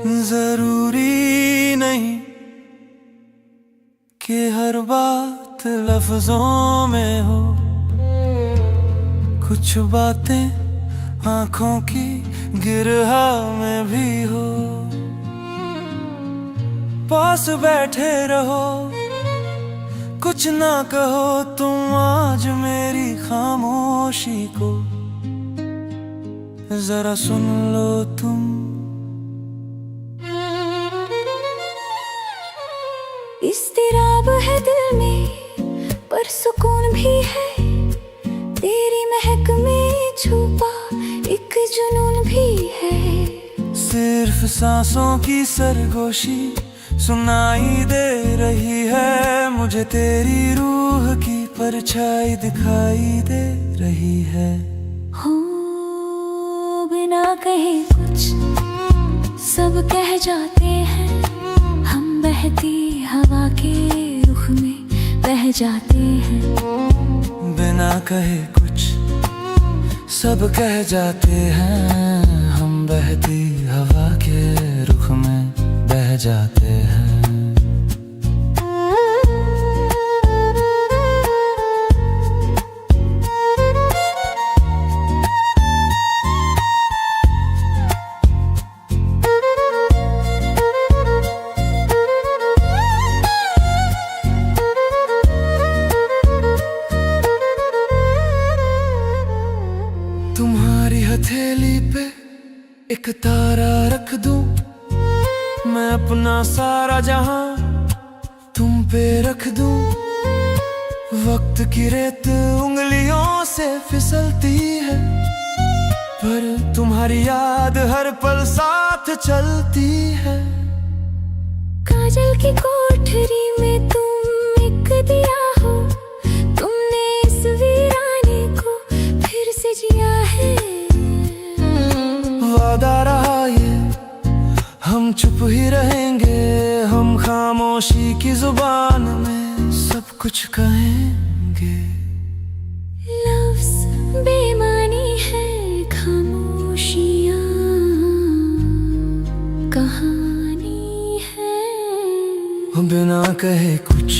जरूरी नहीं कि हर बात लफ्जों में हो, कुछ बातें आंखों की गिरहा में भी हो। पास बैठे रहो, कुछ ना कहो तुम आज मेरी खामोशी को, जरा सुन लो तुम। इस्तिराब है दिल में पर सुकून भी है, तेरी महक में छुपा एक जुनून भी है। सिर्फ सांसों की सरगोशी सुनाई दे रही है, मुझे तेरी रूह की परछाई दिखाई दे रही है। हो बिना कहे कुछ सब कह जाते हैं, हम बहती हवा के रुख में बह जाते हैं। बिना कहे कुछ सब कह जाते हैं, हम बहती हवा के रुख में बह जाते हैं। तुम्हारी हथेली पे एक तारा रख दूं, मैं अपना सारा जहां तुम पे रख दूं। वक्त की रेत उंगलियों से फिसलती है, पर तुम्हारी याद हर पल साथ चलती है। काजल की कोठरी में तुम एक दिया हो, तुमने इस वीराने को फिर से जिया है। वादा रहा ये हम चुप ही रहेंगे, हम खामोशी की जुबान में सब कुछ कहेंगे। लफ्ज़ बेमानी है, खामोशियाँ कहानी है। बिना कहे कुछ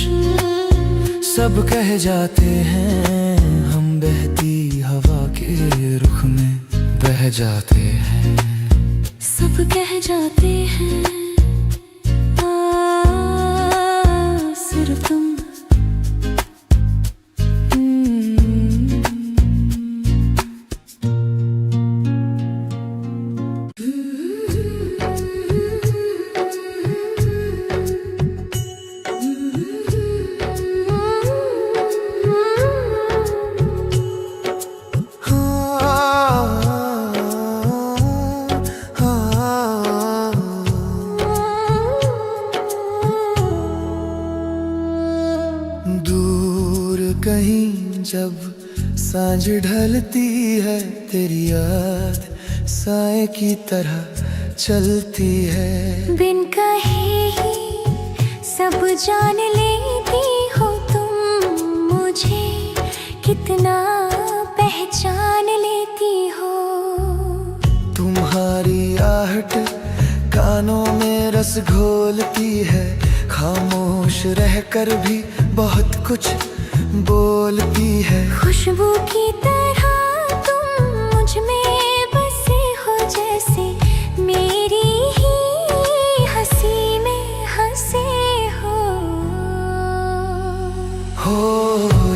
सब कह जाते हैं, हम बहती हवा के रुख में बह जाते हैं। सब कह जाते हैं सिर्फ तुम। कहीं जब सांझ ढलती है, तेरी याद साए की तरह चलती है। बिन कहे ही सब जान लेती हो तुम, मुझे कितना पहचान लेती हो। तुम्हारी आहट कानों में रस घोलती है, खामोश रहकर भी बहुत कुछ बोलती है। खुशबू की तरह तुम मुझ में बसे हो, जैसे मेरी ही हंसी में हंसे हो।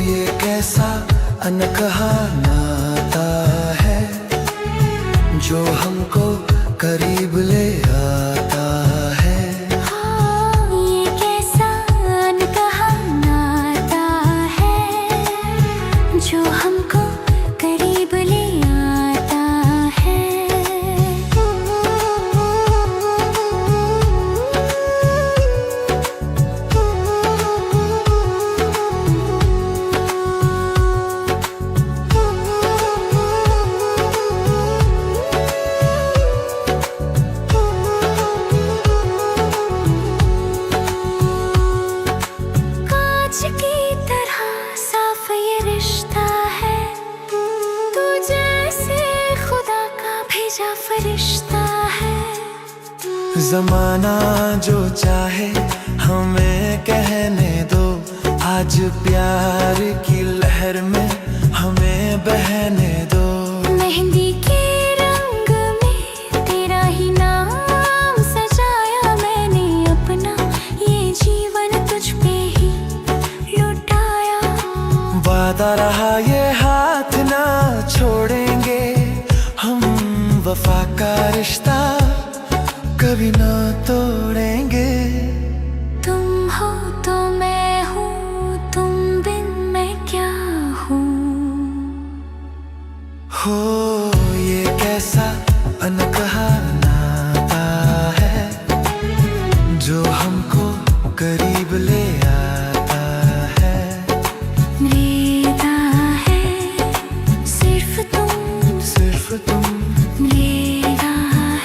ये कैसा अनकहा नाता है, जो हमको करीब ले आता है। ये कैसा अनकहा नाता है, जो हमको करीब ले आता है। कांच की तरह साफ ये रिश्ता है, तू जैसे खुदा का भेजा फरिश्ता है। जमाना जो चाहे हमें कहने दो, आज प्यार की लहर में हमें बहने दो। मेहंदी के रंग में तेरा ही नाम सजाया मैंने अपना, ये जीवन तुझ पे ही लुटाया। वादा रहा ये हाथ ना छोड़ेंगे, हम वफा का रिश्ता कभी ना तोड़ेंगे। तुम हो तो मैं हूँ, तुम बिन मैं क्या हूँ। हो ये कैसा अनकहा नाता है, जो हमको करीब ले आता है। मेरा है सिर्फ तुम, सिर्फ तुम। मेरा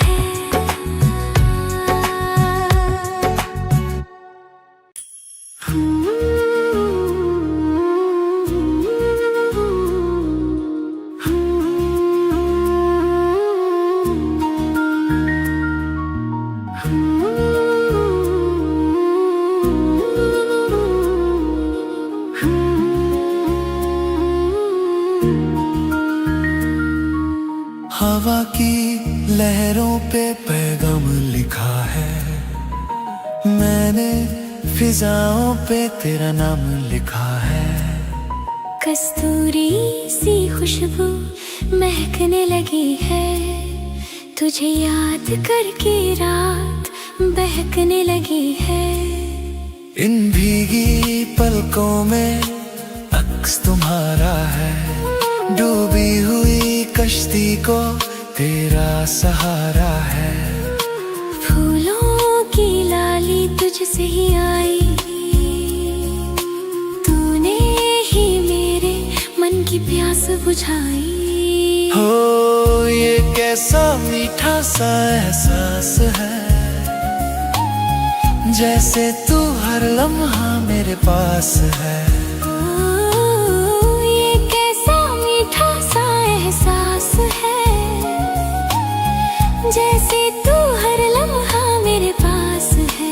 है। हवा की लहरों पे पैगाम लिखा है, मैंने फिजाओं पे तेरा नाम लिखा है। कस्तूरी सी खुशबू महकने लगी है, तुझे याद करके रात बहकने लगी है। इन भीगी पलकों में अक्स तुम्हारा है, डूबी हुई कश्ती को तेरा सहारा है। फूलों की लाली तुझसे ही आई, तूने ही मेरे मन की प्यास बुझाई। हो ये कैसा मीठा सा एहसास है, जैसे तू हर लम्हा मेरे पास है। ये कैसा मीठा सा एहसास है, जैसे तू हर लम्हा मेरे पास है।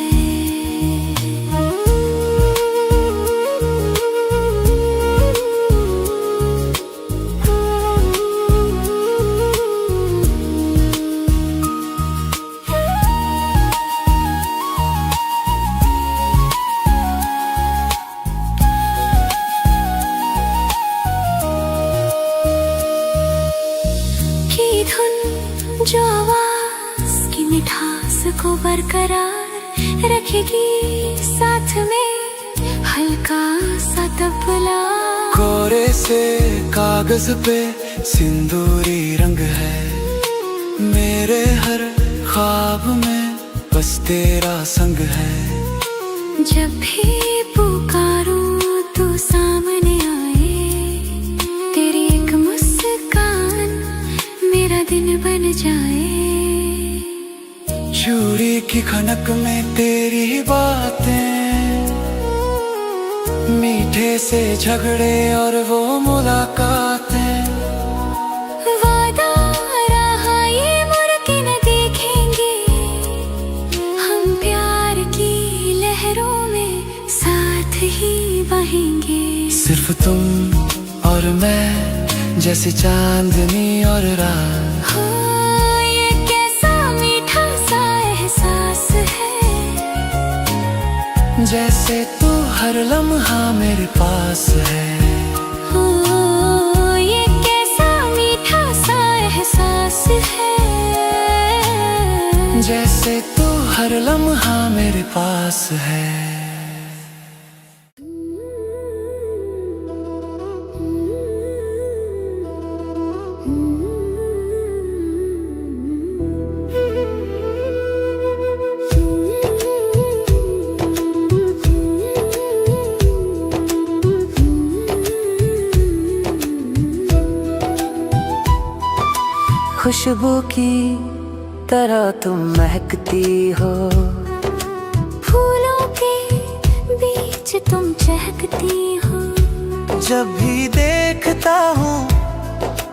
की धुन जो आवाज की मिठास को बरकरार रखेगी, साथ में हल्का सा तबला। कोरे से कागज पे सिंदूरी रंग है, मेरे हर ख्वाब में बस तेरा संग है। जब भी पुकारूं तू सामने आए, तेरी एक मुस्कान मेरा दिन बन जाए। चूड़ी की खनक में तेरी ही बातें, मीठे से झगड़े और वो मुलाकातें। वादा रहा ये मुड़ के न देखेंगे, हम प्यार की लहरों में साथ ही बहेंगे। सिर्फ तुम और मैं जैसे चांदनी और रात। हो ये कैसा मीठा सा एहसास है, जैसे तू हर लम्हा मेरे पास है। हो ये कैसा मीठा सा एहसास है, जैसे तू हर लम्हा मेरे पास है। खुशबू की तरह तुम महकती हो, फूलों के बीच तुम चहकती हो। जब भी देखता हूँ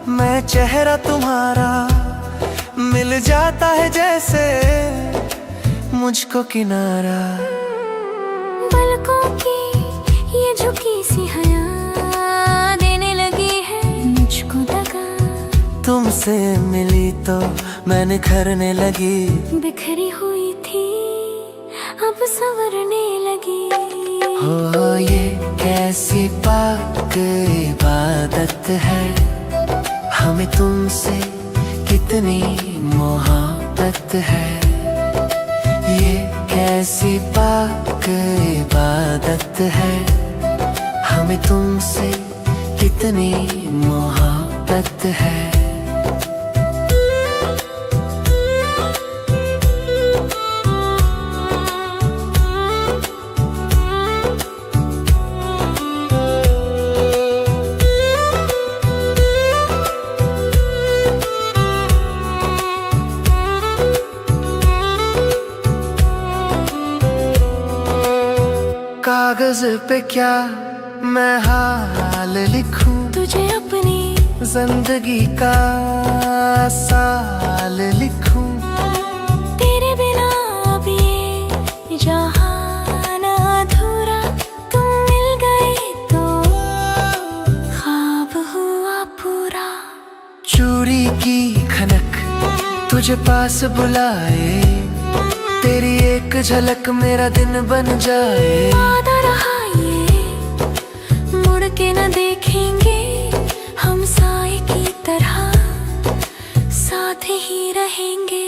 मैं चेहरा तुम्हारा, मिल जाता है जैसे मुझको किनारा। पलकों की ये झुकी सी हया देने लगी है मुझको दगा। तुमसे मिली तो मैं निखरने लगी। बिखरी हुई थी अब संवरने लगी। हो ये कैसी पाक इबादत है, हमें तुमसे कितनी मोहब्बत है। ये कैसी पाक इबादत है, हमें तुमसे कितनी मोहब्बत है। कागज पे क्या मैं हाल लिखूं, तुझे अपनी जिंदगी का साल लिखूं। तेरे बिना अब ये जहान अधूरा। तुम मिल गए तो ख्वाब हुआ पूरा। चूड़ी की खनक तुझे पास बुलाए, तेरी एक झलक मेरा दिन बन जाए। वादा रहा ये मुड़ के न देखेंगे, हम साए की तरह साथ ही रहेंगे।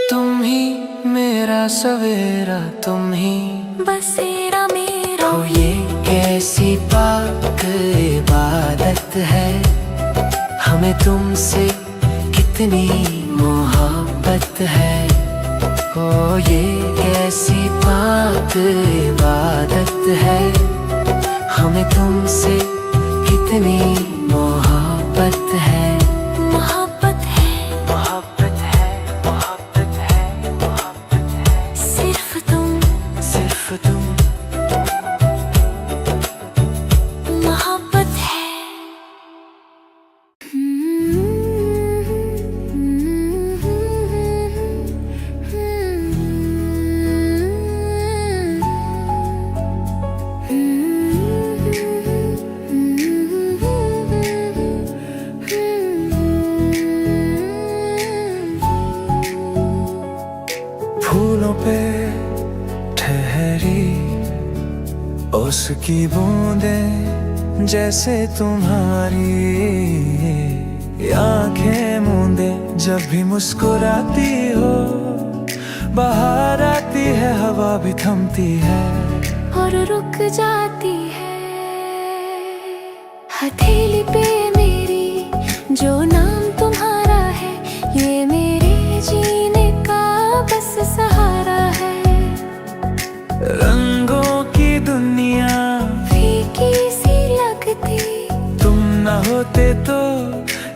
तुम ही मेरा सवेरा, तुम ही बसेरा मेरा। हो ये कैसी पाक इबादत है, हमें तुमसे कितनी मोहब्बत है। हो ये कैसी पाक इबादत है, हमें तुमसे कितनी मोहब्बत है। मोहब्बत है, मोहब्बत है, मोहब्बत है, मोहब्बत है। सिर्फ तुम, सिर्फ तुम। मोहब्बत है। फूलों पे ठहरी उसकी बूंदें जैसे तुम्हारी आंखें मूंदे। जब भी मुस्कुराती हो बाहर आती है, हवा भी थमती है और रुक जाती है। हथेली पे मेरी जो नाम तुम्हारा है, ये मेरे जीने का बस सहारा है। रंगों की दुनिया फीकी सी लगती, तुम न होते तो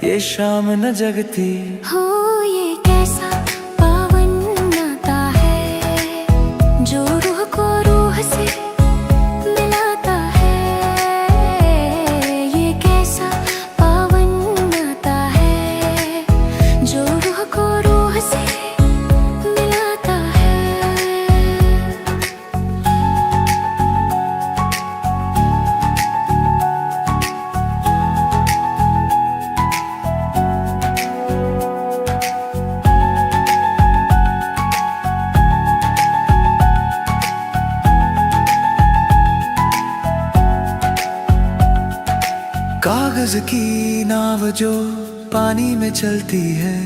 ये शाम न जगती। हो ये कैसा पावन नाता है, जो रूह को रूह से मिलाता है। ये कैसा पावन नाता है, जो रूह को रूह से मिलाता है। कागज की नाव जो पानी में चलती है,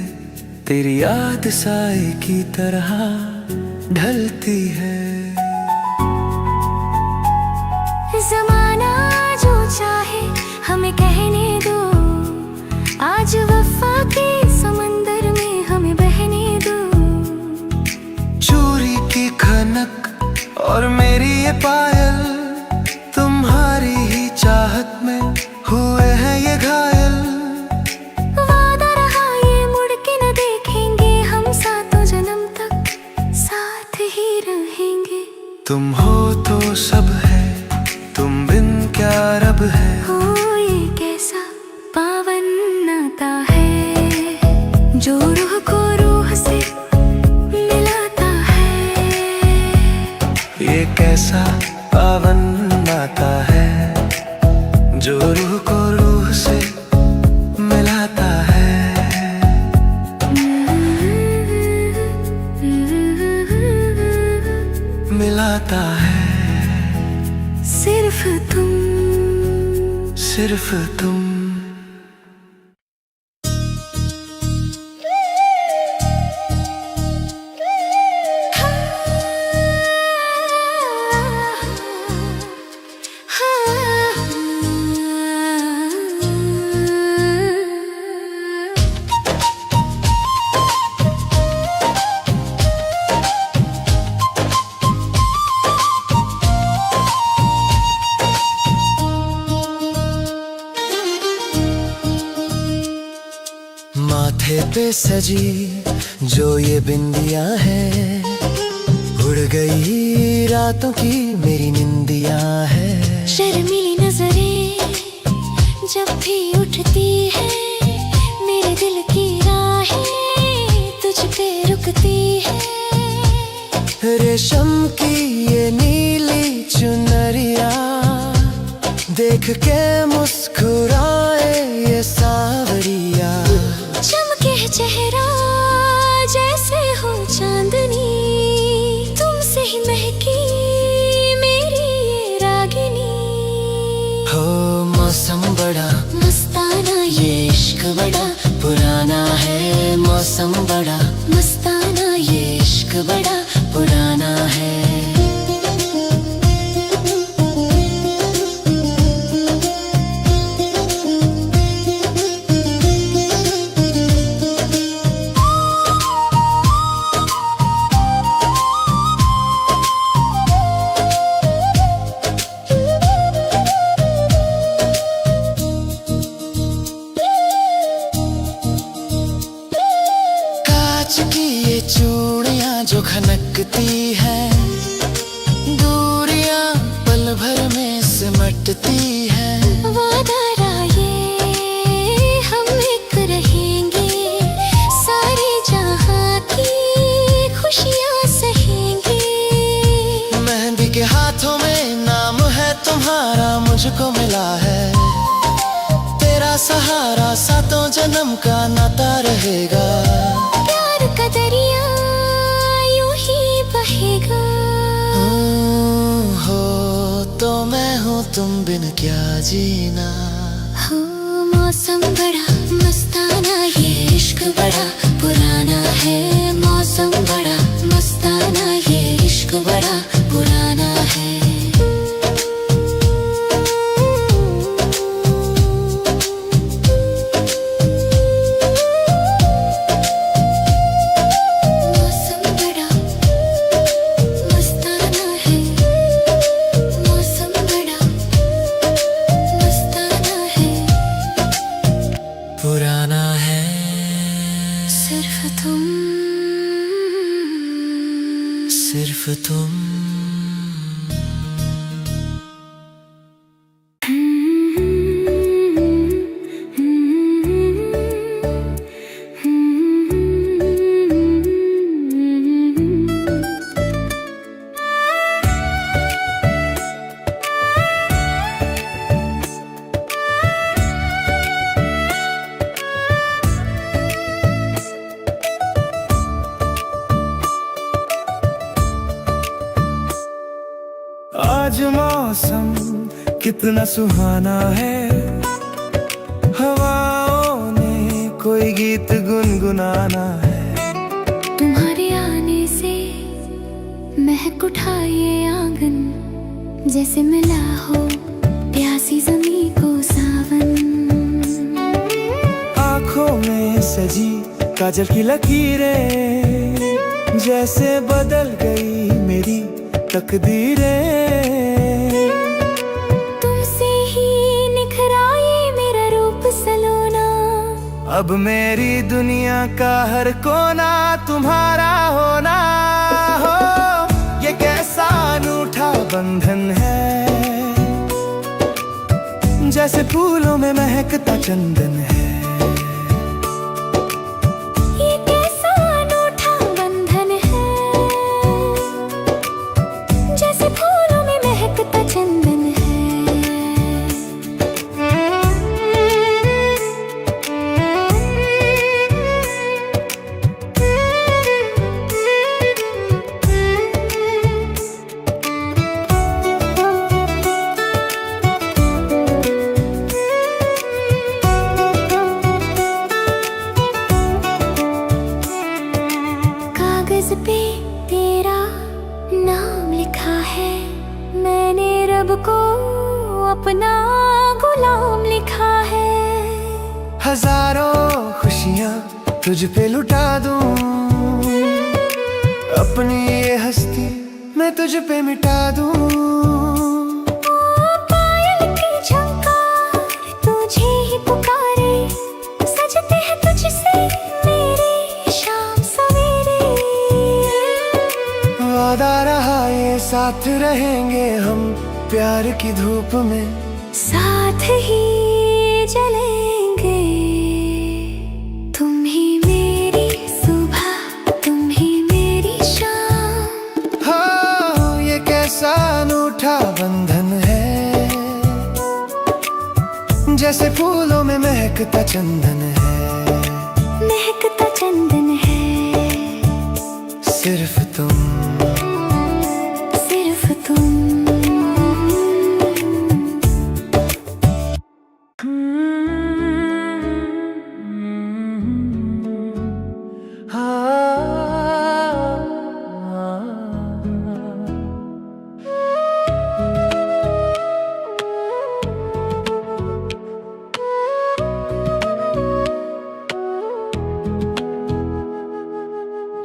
तेरी याद साए की तरह ढलती है। ज़माना जो चाहे हमें कहने दो, आज वफा के समंदर में हमें बहने दो। चूड़ी की खनक और मेरी ये पायल, तुम्हारी ही चाहत में हुए हैं ये घायल। वादा रहा ये मुड़ के न देखेंगे, हम सातों जन्म तक साथ ही रहेंगे। तुम हो तो सब है, तुम बिन क्या रब है। हो ये कैसा पावन नाता है, जो रूह को रूह से मिलाता है। सिर्फ तुम। माथे पे सजी जो ये बिंदियां है, उड़ गई रातों की मेरी निंदियां है। शर्मीली नजरें जब भी उठती है, मेरे दिल की राहें तुझ पे रुकती है। रेशम की ये नीली चुनरिया देख के मुस्कुराए ये सावरिया। चमके चेहरा जैसे हो चांदनी, तुमसे ही महकी मेरी ये रागिनी। हो मौसम बड़ा मस्ताना, ये इश्क बड़ा पुराना है। मौसम बड़ा मस्ताना, ये इश्क बड़ा पुराना है। की ये चूड़ियां जो खनकती है, दूरियां पल भर में सिमटती है। वादा ये हम एक रहेंगे, सारे जहां की खुशियां सहेंगे। मेहंदी के हाथों में नाम है तुम्हारा मुझको मिला है। तेरा सहारा सातों जन्म का नाता रहेगा। का दरिया यूं ही बहेगा। हो तो मैं हूँ तुम बिन क्या जीना। हो मौसम बड़ा मस्ताना, ये इश्क बड़ा पुराना है। मौसम बड़ा मस्ताना, ये इश्क बड़ा पुराना है। पुराना है सिर्फ तुम, सिर्फ तुम। आज मौसम कितना सुहाना है, हवाओं ने कोई गीत गुनगुनाना है। तुम्हारे आने से महक उठा ये आंगन, जैसे मिला हो प्यासी ज़मीं को सावन। आँखों में सजी काजल की लकीरें, जैसे बदल गई मेरी तकदीरें। तुमसे ही निखरा ये मेरा रूप सलोना, अब मेरी दुनिया का हर कोना तुम्हारा होना। हो ये कैसा अनूठा बंधन है, जैसे फूलों में महकता चंदन है। पे तेरा नाम लिखा है, मैंने रब को अपना गुलाम लिखा है। हजारों खुशियाँ तुझ पे लुटा दूं, अपनी ये हस्ती मैं तुझ पे मिटा दूं। पायल की झंकार तुझे ही पुकारे, सजते हैं तुझसे मेरी शाम सवेरे। वादा रहा ये साथ रहेंगे हम, प्यार की धूप में साथ ही जलेंगे। तुम ही मेरी सुबह, तुम ही मेरी शाम। हाँ, ये कैसा अनूठा बंधन है, जैसे फूलों में महकता चंदन है। महकता चंदन है, सिर्फ तुम, सिर्फ तुम।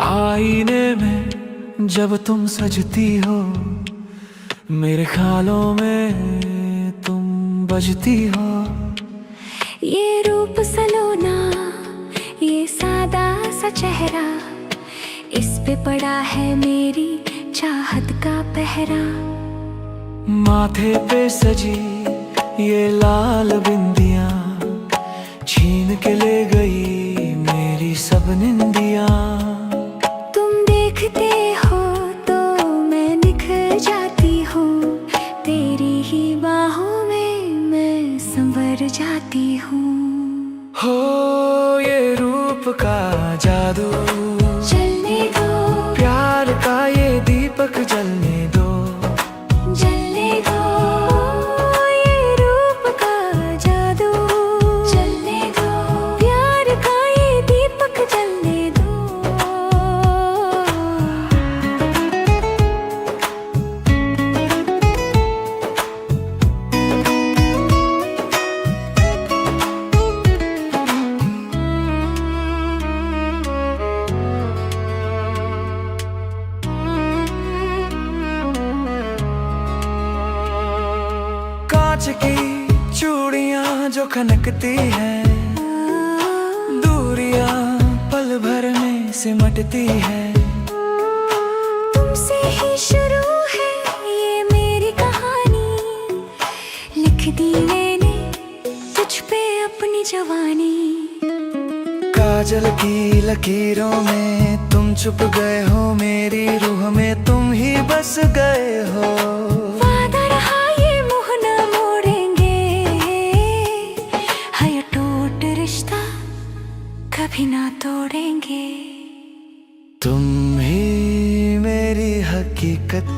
आईने में जब तुम सजती हो, मेरे ख्यालों में तुम बजती हो। ये रूप सलोना, ये सादा सा चेहरा, इस पे पड़ा है मेरी चाहत का पहरा। माथे पे सजी ये लाल बिंदियां, छीन के ले गई मेरी सब निंदियां। तुम देखते हो तो मैं निखर जाती हूँ, तेरी ही बाहों में मैं संवर जाती हूँ। हो ये रूप का जादू, चलने दो प्यार का ये दीपक जलने दो। जलने दो, ये रूप का जादू चलने दो, प्यार का ये दीपक जलने दो। कांच की चूड़ियां जो खनकती हैं, दूरियां पल भर में सिमटती है। तुमसे ही शुरू है ये मेरी कहानी, लिख दी मैंने तुझ पे अपनी जवानी। काजल की लकीरों में तुम छुप गए हो, मेरी रूह में तुम ही बस गए हो। वादा रहा ये मुँह ना मोड़ेंगे, है ये टूट रिश्ता कभी ना तोड़ेंगे। तुम ही मेरी हकीकत,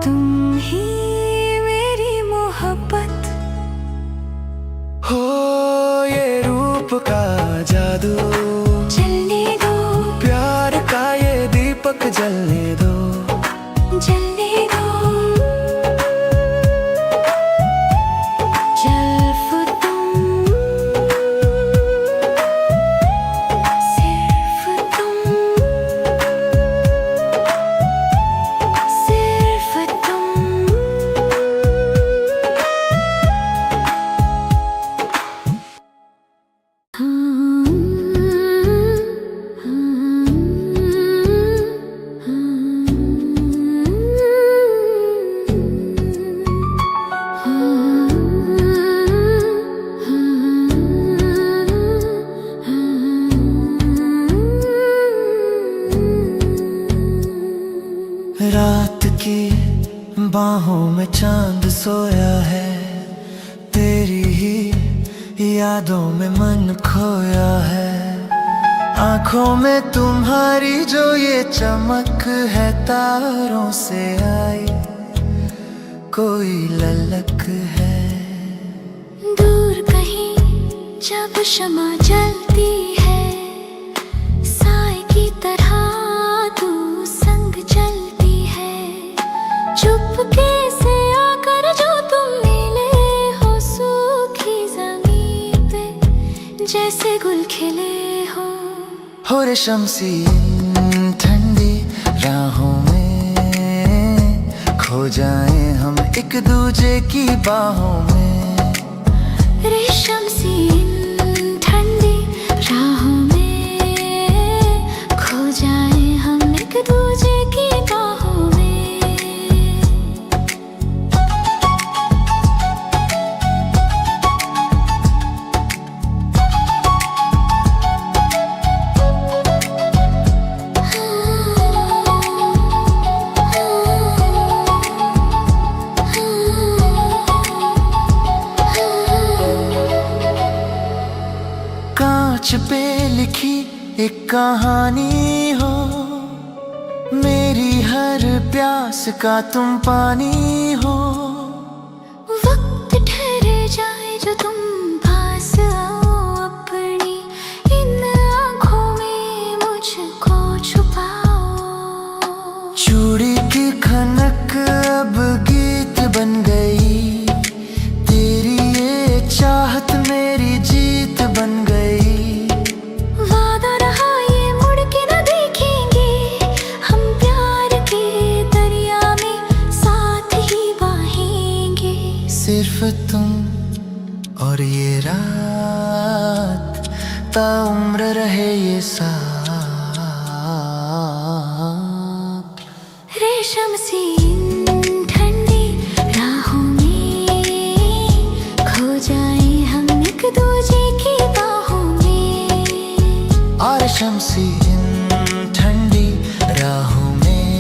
तुम ही मेरी मोहब्बत। हो ये रूप का जादू, चलने दो प्यार का ये दीपक जलने दो। जलने दो, सिर्फ तुम, सिर्फ तुम, सिर्फ तुम। रात की बाहों में चांद सोया है, तेरी ही यादों में मन खोया है। आंखों में तुम्हारी जो ये चमक है, तारों से आई कोई ललक है। दूर कहीं जब शमा जलती है, साए की तरह हो रेशम सी इन ठंडी राहों में खो जाएं हम एक दूजे की बाहों में। रेशम सी इन ठंडी राहों में खो जाएं हम एक दूजे की बाहों में। कांच पे लिखी एक कहानी हो, मेरी हर प्यास का तुम पानी हो। वक्त ठहर जाए जो तुम पास आओ, अपनी इन आँखों में मुझको छुपाओ। चूड़ी की खनक अब गीत बन गई, तेरी ये चाहत मेरी जीत बन गई। वादा रहा ये मुड़ के न देखेंगे, हम प्यार के दरिया में साथ ही बहेंगे। सिर्फ तुम और ये रात, ताउम्र रहे ये साथ। रेशम सी इन ठंडी राहों में खो जाए हम एक दूजे की बाहों में। और शमसी इन ठंडी राहों में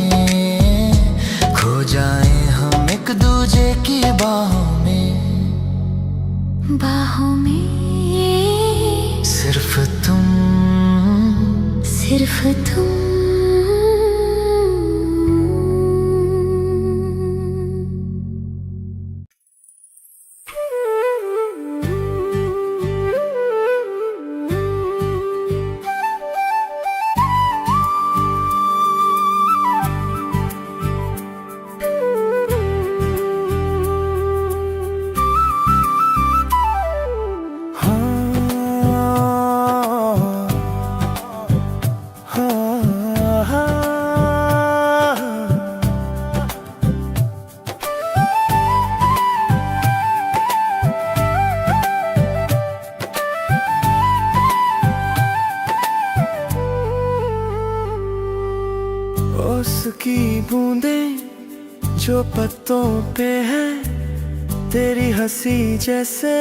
खो जाएं हम एक दूजे की बाहों में। बाहों में सिर्फ तुम, सिर्फ तुम। उसकी बूंदें जो पत्तों पे है, तेरी हंसी जैसे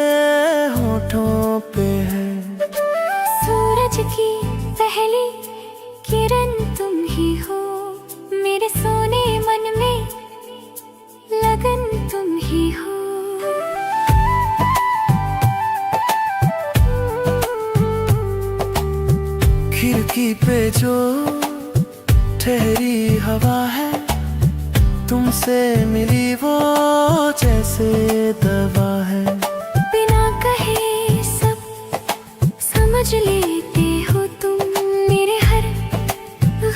होठों पे है। सूरज की पहली किरण तुम ही हो, मेरे सोने मन में लगन तुम ही हो। खिड़की पे जो ठहरी हवा है, तुमसे मिली वो जैसे दवा है। बिना कहे सब समझ लेते हो तुम, मेरे हर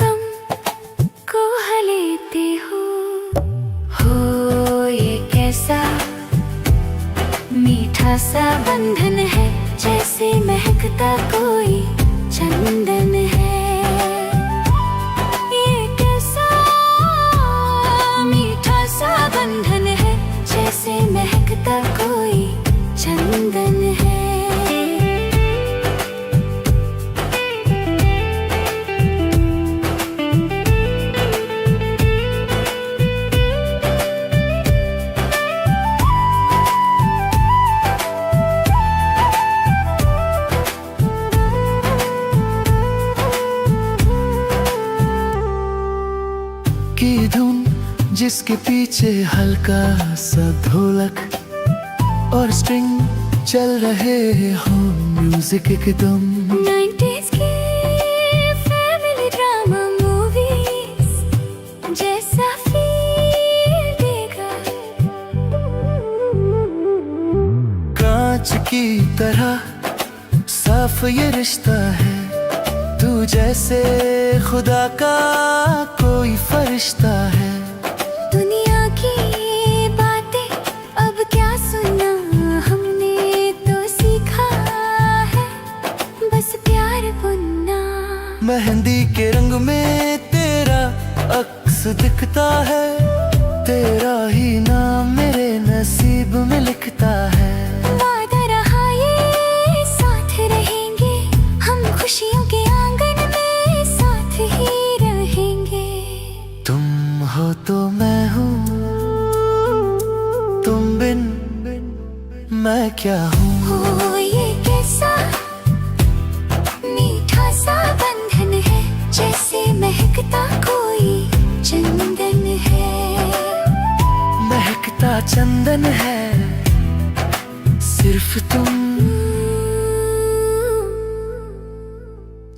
गम को हलेते हो। ये कैसा मीठा सा बंधन है, जैसे महकता कोई चंदन है। बंधन है जैसे महकता कोई चंदन है। की धुन जिसके पीछे हल्का सा ढोलक और स्ट्रिंग चल रहे हो, म्यूजिक एकदम 90s की फैमिली ड्रामा मूवीज जैसा फील देगा। कांच की तरह साफ ये रिश्ता है, तू जैसे खुदा का कोई फरिश्ता है। दुनिया की बातें अब क्या सुना, हमने तो सीखा है बस प्यार बुनना। मेहंदी के रंग में तेरा अक्स दिखता है, तेरा ही नाम मेरे नसीब में लिखता है। वादा रहा ये साथ रहेंगे, हम खुशियों के आंगन में साथ ही रहेंगे। तुम हो तो मैं हूँ, तुम बिन मैं क्या हूँ। हो ये कैसा मीठा सा बंधन है, जैसे महकता कोई चंदन है। महकता चंदन है सिर्फ तुम,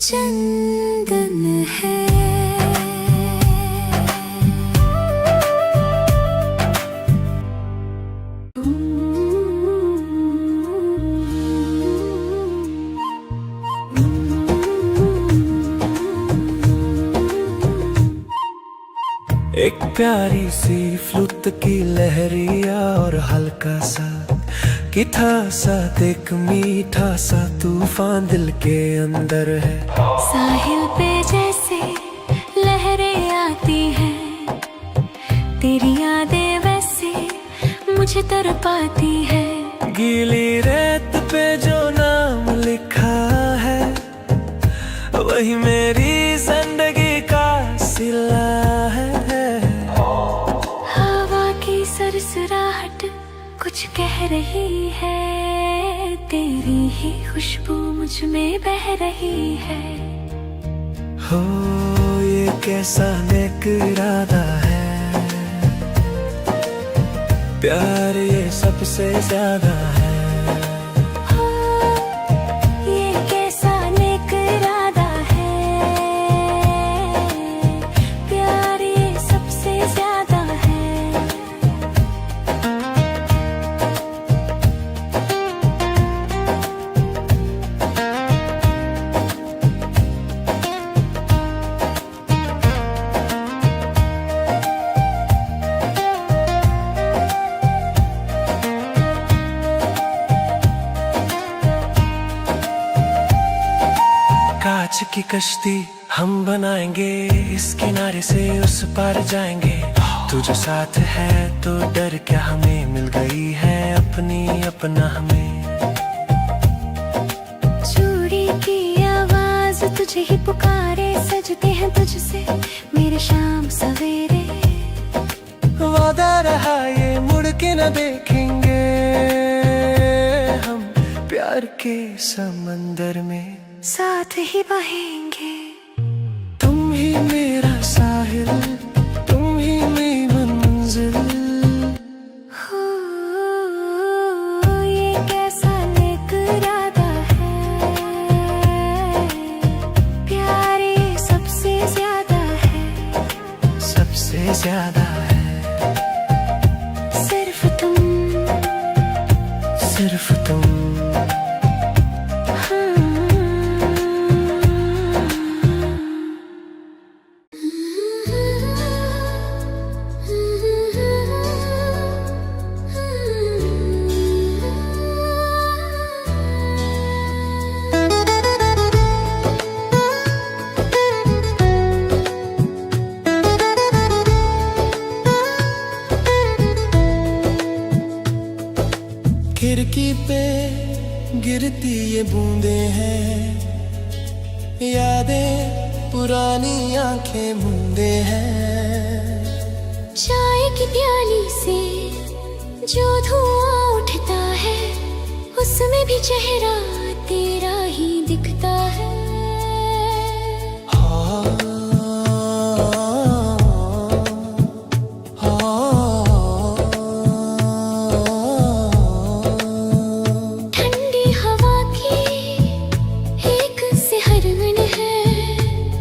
चंदन है। एक प्यारी सी फ्लूट की लहरिया और हल्का सा किथा सा, एक मीठा सा तूफान दिल के अंदर है। साहिल पे जैसे लहरें आती हैं, तेरी यादें वैसे मुझे तड़पाती है। गीली रेत पे जो नाम लिखा है, वही मेरी जिंदगी का सिला है। हवा की सरसराहट कुछ कह रही है, तेरी ही खुशबू मुझ में बह रही है। हो ये कैसा नेक इरादा है, प्यार ये सबसे ज्यादा है। हो ये कैसा नेक इरादा है, प्यार ये सबसे ज्यादा है। कांच की कश्ती हम बनाएंगे, इस किनारे से उस पार जाएंगे। तू जो साथ है तो डर क्या, हमें मिल गई है अपनी अपना हमें। चूड़ी की आवाज तुझे ही पुकारे, सजते हैं तुझसे मेरे शाम सवेरे। वादा रहा ये मुड़ के न देखेंगे, हम प्यार के समंदर में साथ ही बहेंगे। तुम ही मेरा साहिल, तुम ही मेरी मंजिल। हो ये कैसा नेक इरादा है, प्यार ये सबसे ज्यादा है। सबसे ज्यादा है सिर्फ तुम, सिर्फ तुम। खिड़की पे गिरती ये बूंदें हैं, यादें पुरानी आंखें मूंदे हैं। चाय की प्याली से जो धुआं उठता है, उसमें भी चेहरा तेरा ही दिखता है। ठंडी हवा की एक सिहरन है,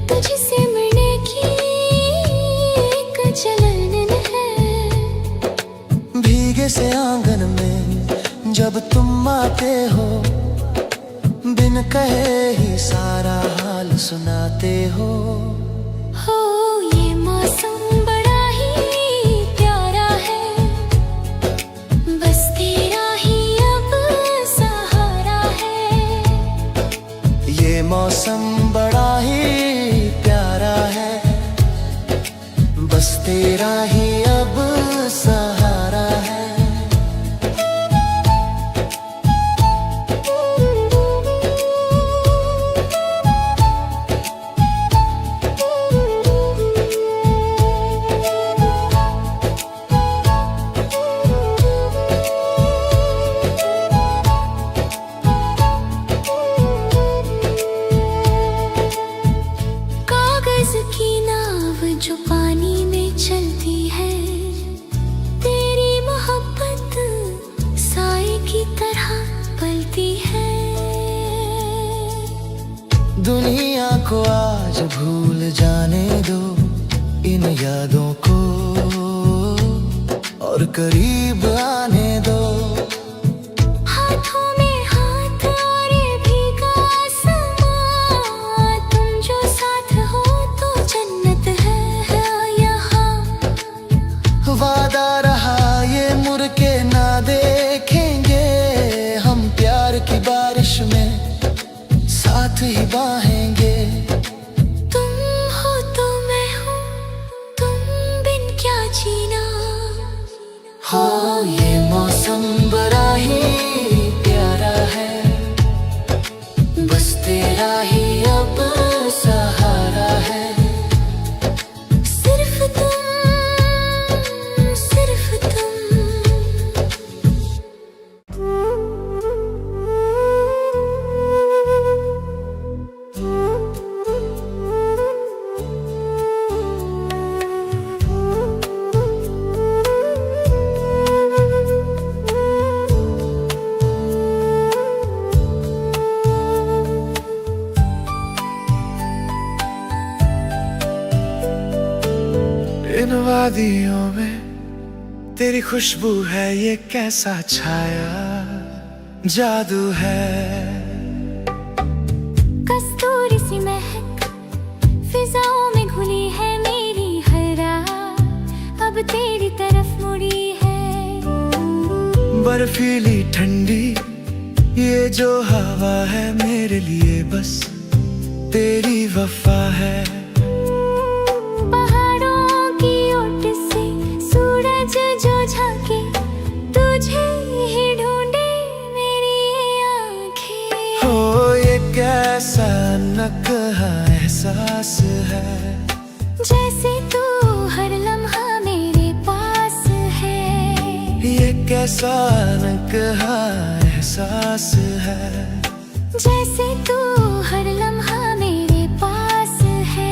तुझसे मिलने की एक जलन है। भीगे से आंगन में जब तुम आते हो, बिन कहे ही सारा हाल सुनाते हो। हो ये मौसम बड़ा ही प्यारा है, बस तेरा ही अब सहारा है। ये मौसम बड़ा ही बस तेरा ही अब सहारा है। कागज की नाव जो पानी में चलती है, तेरी मोहब्बत साए की तरह पलती है। दुनिया को आज भूल जाने दो इन यादों को, और करीब आने दो। हाथों में हाथ और ये भीगा आसमां, तुम जो साथ हो तो जन्नत है यहाँ। वादा रहा ये मुड़ के ना देखेंगे, हम प्यार की बारिश में साथ ही बहेंगे। तुम हो तो मैं हूँ, तुम बिन क्या जीना। हो ये मौसम बड़ा ही प्यारा है, बस तेरा ही अब सहारा है। सिर्फ तुम, सिर्फ तुम। इन वादियों में तेरी खुशबू है, ये कैसा छाया जादू है। कस्तूरी सी महक फिजाओं में घुली है मेरी हर रात, अब तेरी तरफ मुड़ी है। बर्फीली ठंडी ये जो हवा है, मेरे लिए बस तेरी वफा है। पहाड़ों की ओट से सूरज जो झांके, तुझे ही ढूंढे मेरी आंखें। हो ये कैसा अनकहा एहसास है, जैसे तू हर लम्हा मेरे पास है। ये कैसा अनकहा एहसास है, जैसे तू हर लम्हा मेरे पास है।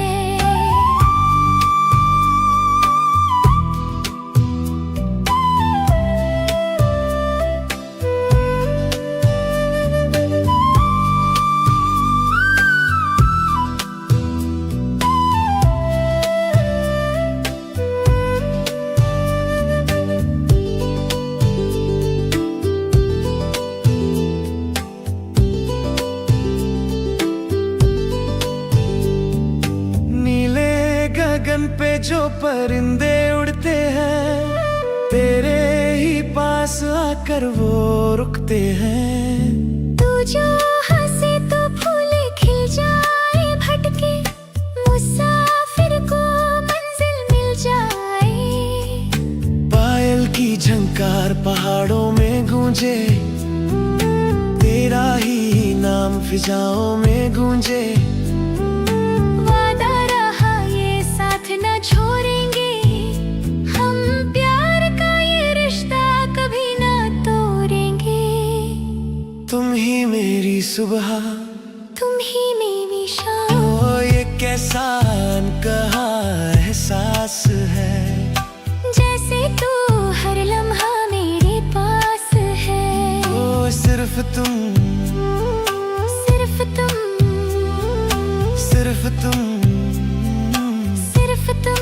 गगन पे जो परिंदे उड़ते हैं, तेरे ही पास आकर वो रुकते हैं। तू जो हंसे तो फूल खिल जाए, भटके मुसाफिर को मंजिल मिल जाए। पायल की झंकार पहाड़ों में गूंजे, तेरा ही नाम फिजाओं में गूंजे। न छोड़ेंगे हम प्यार का ये रिश्ता, कभी ना तोड़ेंगे। तुम ही मेरी सुबह, तुम ही मेरी शाम। ओ ये कैसा अनकहा एहसास है, जैसे तू हर लम्हा मेरे पास है। ओ सिर्फ तुम, सिर्फ तुम, सिर्फ तुम, सिर्फ तुम।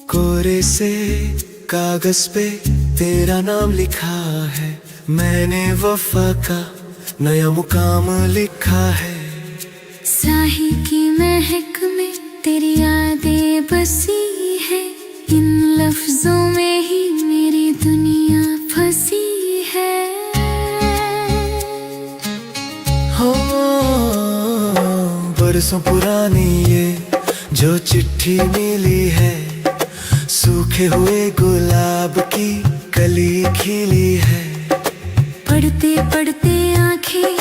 कोरे से कागज पे तेरा नाम लिखा है, मैंने वफा का नया मुकाम लिखा है। साही की महक में तेरी यादें बसी है, इन लफ्जों में ही मेरी दुनिया फंसी है। हो बरसों पुरानी ये जो चिट्ठी मिली है, सूखे हुए गुलाब की कली खिली है। पढ़ते पढ़ते आंखें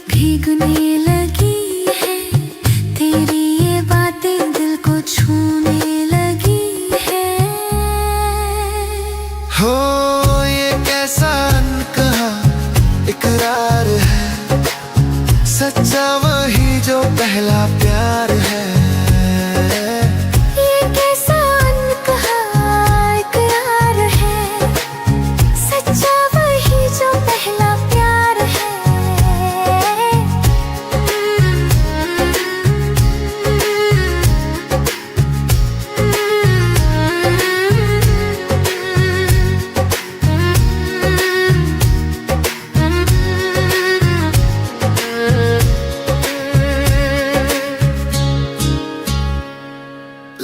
भीगने लगी है, तेरी ये बातें दिल को छूने लगी है। हो ये कैसा अनकहा इकरार है, सच्चा वही जो पहला प्यार है। ये कैसा अनकहा इकरार है, सच्चा वही जो पहला प्यार है।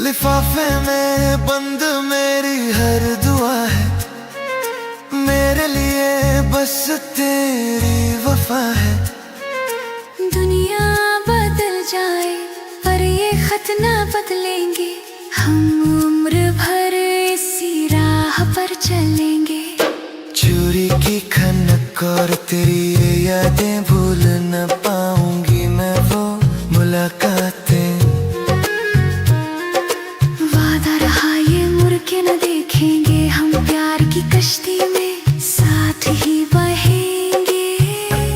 लिफाफे में बंद मेरी हर दुआ है, मेरे लिए बस तेरी वफा है। दुनिया बदल जाए पर ये खत ना बदलेंगे, हम उम्र भर इसी राह पर चलेंगे। चोरी की खनक और तेरी ये यादें भूल न पाऊंगी मैं, वो मुलाकातें। वादा रहा ये मुड़ के न देखेंगे, हम प्यार की कश्ती में साथ ही बहेंगे।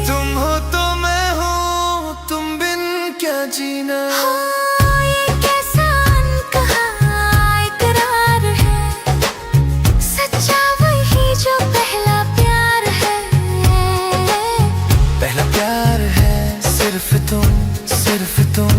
तुम हो तो मैं हूँ, तुम बिन क्या जीना। ये कैसा अनकहा इकरार है, सच्चा वही जो पहला प्यार है। पहला प्यार है सिर्फ तुम, सिर्फ तुम।